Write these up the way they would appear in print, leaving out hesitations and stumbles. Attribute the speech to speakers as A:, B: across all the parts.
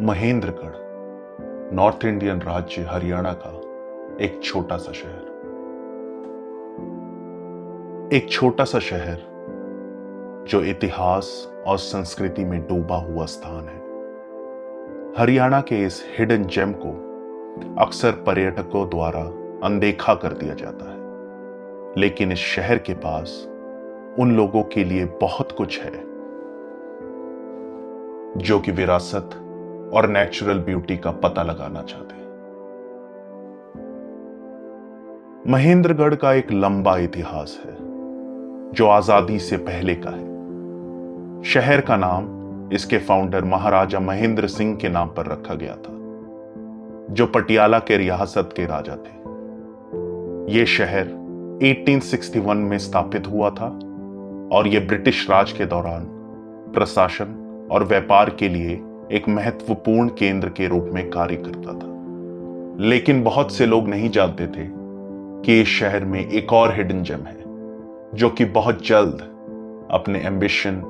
A: Mahendragarh north Indian राज्य हरियाणा का एक छोटा सा शहर। एक छोटा सा शहर जो इतिहास और संस्कृति में डूबा हुआ स्थान है। हरियाणा के इस हिडन जेम को अक्सर पर्यटकों द्वारा अनदेखा कर दिया जाता है, लेकिन इस शहर के पास उन लोगों के लिए बहुत कुछ है जो कि विरासत और नेचुरल ब्यूटी का पता लगाना चाहते हैं। महेंद्रगढ़ का एक लंबा इतिहास है जो आजादी से पहले का है। शहर का नाम इसके फाउंडर महाराजा महेंद्र सिंह के नाम पर रखा गया था, जो पटियाला के रियासत के राजा थे। यह शहर 1861 में स्थापित हुआ था और यह ब्रिटिश राज के दौरान प्रशासन और व्यापार के लिए एक महत्वपूर्ण केंद्र के रूप में कार्य करता था। लेकिन बहुत से लोग नहीं जानते थे कि इस शहर में एक और हिडन जेम है जो कि बहुत जल्द अपने एम्बिशन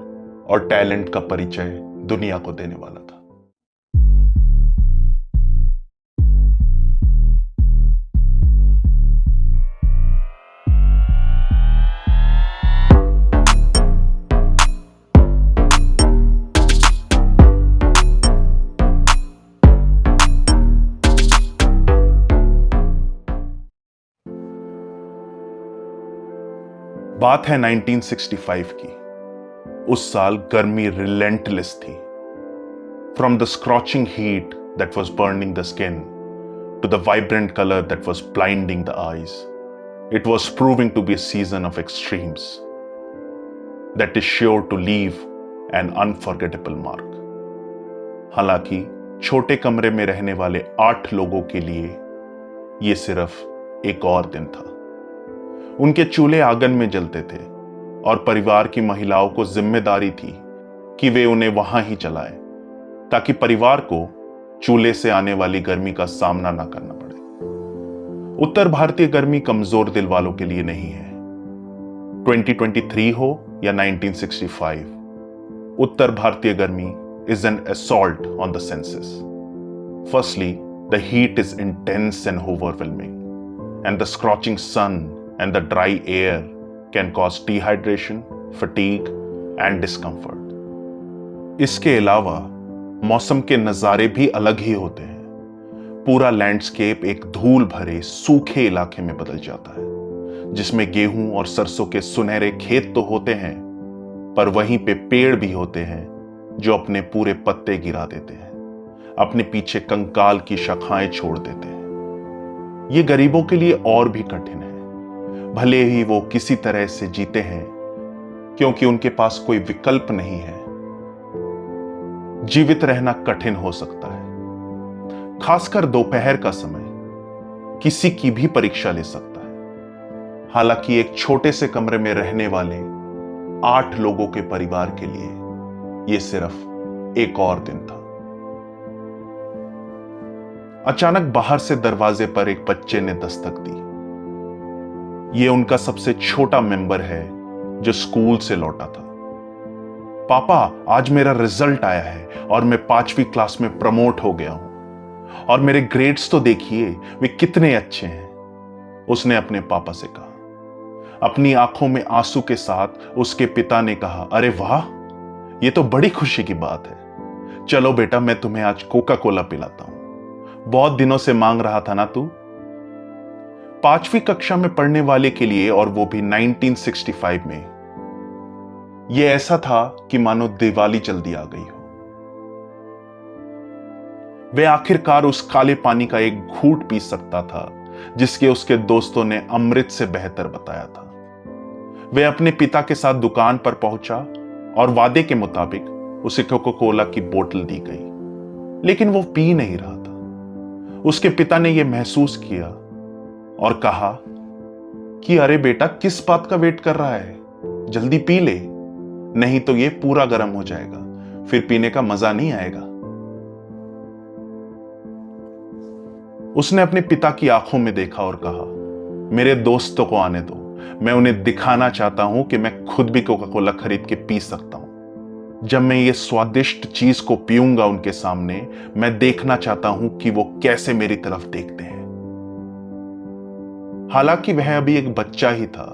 A: और टैलेंट का परिचय दुनिया को देने वाला था। बात है 1965 की। उस साल गर्मी रिलेंटलेस थी। From the scorching heat that was burning the skin to the vibrant colour that was blinding the eyes, it was proving to be a season of extremes that is sure to leave an unforgettable mark. हालांकि छोटे कमरे में रहने वाले 8 लोगों के लिए यह सिर्फ एक और दिन था। उनके चूल्हे आंगन में जलते थे और परिवार की महिलाओं को जिम्मेदारी थी कि वे उन्हें वहां ही जलाएं ताकि परिवार को चूल्हे से आने वाली गर्मी का सामना ना करना पड़े। उत्तर भारतीय गर्मी कमजोर दिल वालों के लिए नहीं है। 2023 हो या 1965, उत्तर भारतीय गर्मी is an assault on the senses. Firstly, the heat is intense and overwhelming, and the scorching sun and the dry air can cause dehydration, fatigue and discomfort. इसके अलावा मौसम के नज़ारे भी अलग ही होते हैं। पूरा लैंडस्केप एक धूल भरे सूखे इलाके में बदल जाता है, जिसमें गेहूं और सरसों के सुनहरे खेत तो होते हैं, पर वहीं पे पेड़ भी होते हैं जो अपने पूरे पत्ते गिरा देते हैं, अपने पीछे कंकाल की शाखाएं छोड़ देते हैं। ये गरीबों के लिए और भी कठिन है, भले ही वो किसी तरह से जीते हैं, क्योंकि उनके पास कोई विकल्प नहीं है। जीवित रहना कठिन हो सकता है, खासकर दोपहर का समय किसी की भी परीक्षा ले सकता है। हालांकि एक छोटे से कमरे में रहने वाले 8 लोगों के परिवार के लिए यह सिर्फ एक और दिन था। अचानक बाहर से दरवाजे पर एक बच्चे ने दस्तक दी। ये उनका सबसे छोटा मेंबर है जो स्कूल से लौटा था। पापा, आज मेरा रिजल्ट आया है और मैं 5वीं क्लास में प्रमोट हो गया हूं और मेरे ग्रेड्स तो देखिए, वे कितने अच्छे हैं, उसने अपने पापा से कहा। अपनी आंखों में आंसू के साथ उसके पिता ने कहा, अरे वाह, ये तो बड़ी खुशी की बात है। चलो बेटा, मैं तुम्हें आज कोका कोला पिलाता हूं, बहुत दिनों से मांग रहा था ना तू। 5वीं कक्षा में पढ़ने वाले के लिए, और वो भी 1965 में, यह ऐसा था कि मानो दिवाली जल्दी आ गई हो। वे आखिरकार उस काले पानी का एक घूंट पी सकता था जिसके उसके दोस्तों ने अमृत से बेहतर बताया था। वे अपने पिता के साथ दुकान पर पहुंचा और वादे के मुताबिक उसे कोका कोला की बोतल दी गई, लेकिन वो पी नहीं रहा था। उसके पिता ने यह महसूस किया और कहा कि अरे बेटा, किस बात का वेट कर रहा है, जल्दी पी ले, नहीं तो ये पूरा गर्म हो जाएगा, फिर पीने का मजा नहीं आएगा। उसने अपने पिता की आंखों में देखा और कहा, मेरे दोस्तों को आने दो, मैं उन्हें दिखाना चाहता हूं कि मैं खुद भी कोका कोला खरीद के पी सकता हूं। जब मैं ये स्वादिष्ट चीज को पीऊंगा उनके सामने, मैं देखना चाहता हूं कि वो कैसे मेरी तरफ देखते हैं। हालांकि वह अभी एक बच्चा ही था,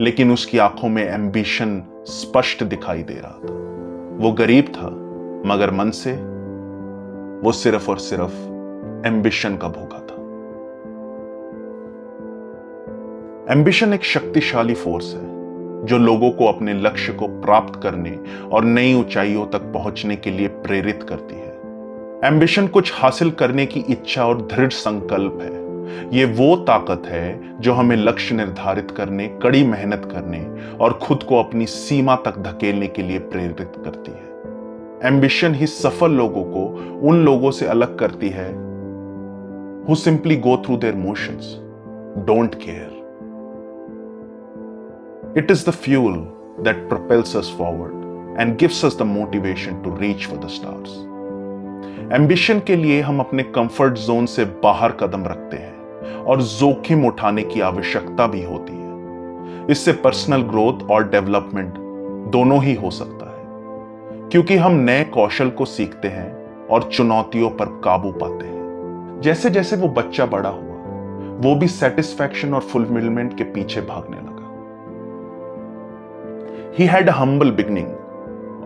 A: लेकिन उसकी आंखों में एम्बिशन स्पष्ट दिखाई दे रहा था। वो गरीब था, मगर मन से वो सिर्फ और सिर्फ एम्बिशन का भूखा था। एम्बिशन एक शक्तिशाली फोर्स है जो लोगों को अपने लक्ष्य को प्राप्त करने और नई ऊंचाइयों तक पहुंचने के लिए प्रेरित करती है। एम्बिशन कुछ हासिल करने की इच्छा और दृढ़ संकल्प है। ये वो ताकत है जो हमें लक्ष्य निर्धारित करने, कड़ी मेहनत करने और खुद को अपनी सीमा तक धकेलने के लिए प्रेरित करती है। एम्बिशन ही सफल लोगों को उन लोगों से अलग करती है who simply go through their motions, don't care. It is the fuel that propels us forward and gives us the motivation to reach for the stars. Ambition के लिए हम अपने कंफर्ट जोन से बाहर कदम रखते हैं और जोखिम उठाने की आवश्यकता भी होती है। इससे पर्सनल ग्रोथ और डेवलपमेंट दोनों ही हो सकता है, क्योंकि हम नए कौशल को सीखते हैं और चुनौतियों पर काबू पाते हैं। जैसे जैसे वो बच्चा बड़ा हुआ, वो भी सेटिस्फैक्शन और फुलफिलमेंट के पीछे भागने लगा। He had a humble beginning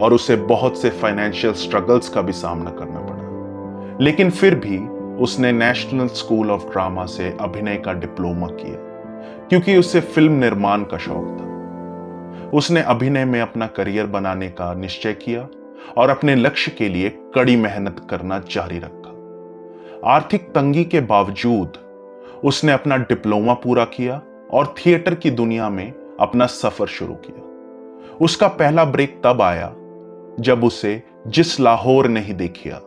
A: और उसे बहुत से फाइनेंशियल स्ट्रगल्स का भी सामना करना पड़ा, लेकिन फिर भी उसने नेशनल स्कूल ऑफ ड्रामा से अभिनय का डिप्लोमा किया, क्योंकि उसे फिल्म निर्माण का शौक था। उसने अभिनय में अपना करियर बनाने का निश्चय किया और अपने लक्ष्य के लिए कड़ी मेहनत करना जारी रखा। आर्थिक तंगी के बावजूद उसने अपना डिप्लोमा पूरा किया और थिएटर की दुनिया में अपना सफर शुरू किया। उसका पहला ब्रेक तब आया जब उसे जिस लाहौर नहीं देखिया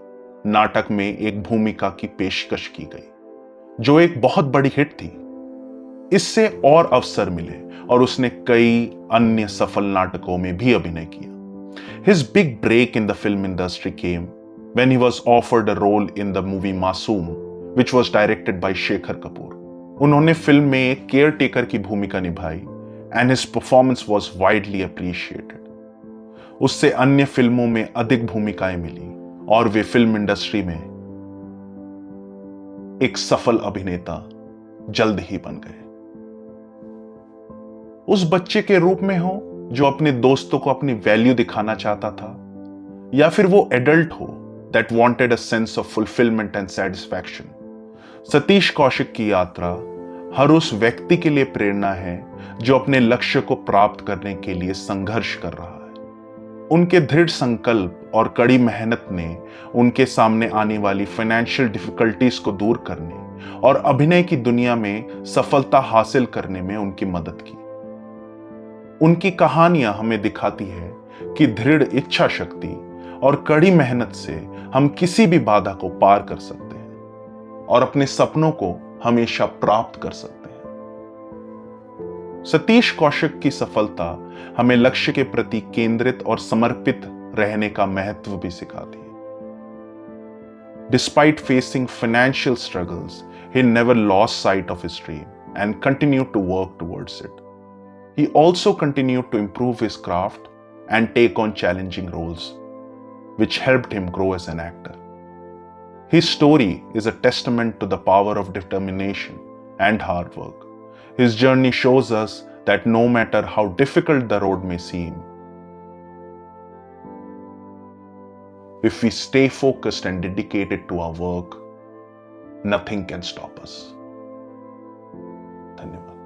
A: नाटक में एक भूमिका की पेशकश की गई, जो एक बहुत बड़ी हिट थी। इससे और अवसर मिले और उसने कई अन्य सफल नाटकों में भी अभिनय किया। His big break in the film industry came when he was offered a role in the movie मासूम, which was directed by Shekhar Kapoor. उन्होंने फिल्म में एक केयर टेकर की भूमिका निभाई and his performance was widely appreciated. उससे अन्य फिल्मों में अधिक भूमिकाएं मिली और वे फिल्म इंडस्ट्री में एक सफल अभिनेता जल्द ही बन गए। उस बच्चे के रूप में हो जो अपने दोस्तों को अपनी वैल्यू दिखाना चाहता था, या फिर वो एडल्ट हो that wanted a sense of fulfillment and satisfaction, Satish Kaushik की यात्रा हर उस व्यक्ति के लिए प्रेरणा है जो अपने लक्ष्य को प्राप्त करने के लिए संघर्ष कर रहा है। उनके दृढ़ संकल्प और कड़ी मेहनत ने उनके सामने आने वाली फाइनेंशियल डिफिकल्टीज को दूर करने और अभिनय की दुनिया में सफलता हासिल करने में उनकी मदद की। उनकी कहानियां हमें दिखाती है कि दृढ़ इच्छा शक्ति और कड़ी मेहनत से हम किसी भी बाधा को पार कर सकते हैं और अपने सपनों को हमेशा प्राप्त कर सकते हैं। सतीश कौशिक की सफलता हमें लक्ष्य के प्रति केंद्रित और समर्पित रहने का महत्व भी सिखाती है। Despite facing financial struggles, he never lost sight of his dream and continued to work towards it. He also continued to improve his craft and take on challenging roles, which helped him grow as an actor. His story is a testament to the power of determination and hard work. His journey shows us that no matter how difficult the road may seem, if we stay focused and dedicated to our work, nothing can stop us. धन्यवाद।